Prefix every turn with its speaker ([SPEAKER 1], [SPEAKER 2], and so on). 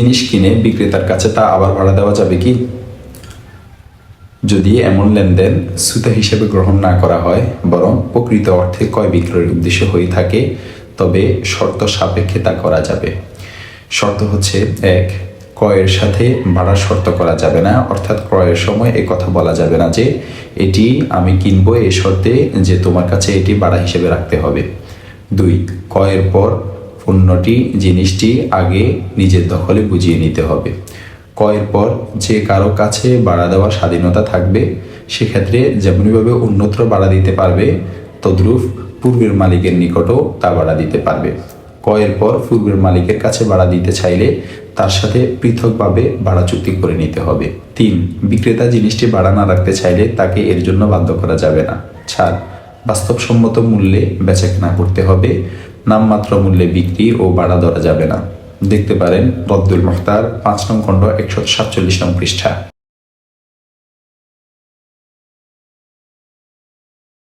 [SPEAKER 1] জিনিস কিনে বিক্রেতার কাছে তা আবার ভাড়া দেওয়া যাবে কি? যদি এমন লেনদেন সুতা হিসেবে গ্রহণ না করা হয়, বরং প্রকৃত অর্থে ক্রয় বিক্রয়ের উদ্দেশ্য হয়ে থাকে, তবে শর্ত সাপেক্ষে তা করা যাবে। শর্ত হচ্ছে: 1. ক্রয়ের সাথে ভাড়ার শর্ত করা যাবে না, অর্থাৎ ক্রয়ের সময় এ কথা বলা যাবে না যে এটি আমি কিনবো এই শর্তে যে তোমার কাছে এটি ভাড়া হিসেবে রাখতে হবে। 2. ক্রয়ের পর পণ্যটি জিনিসটি আগে নিজের দখলে বুঝিয়ে নিতে হবে। ক্রয়ের পর যে কারো কাছে ভাড়া দেওয়ার স্বাধীনতা থাকবে, সেক্ষেত্রে যেমনইভাবে অন্যত্র ভাড়া দিতে পারবে, তদ্রূপ পূর্বের মালিকের নিকটও তা ভাড়া দিতে পারবে। ক্রয়ের পর পূর্বের মালিকের কাছে ভাড়া দিতে চাইলে তার সাথে পৃথকভাবে ভাড়া চুক্তি করে নিতে হবে। 3. বিক্রেতা জিনিসটি ভাড়া না রাখতে চাইলে তাকে এর জন্য বাধ্য করা যাবে না। 4. বাস্তবসম্মত মূল্যে বেচাকেনা করতে হবে, নামমাত্র মূল্যে বিক্রি ও ভাড়া ধরা যাবে না। দেখতে পারেন রদ্দুল মুখতার 5 নং খণ্ড 147 নং পৃষ্ঠা।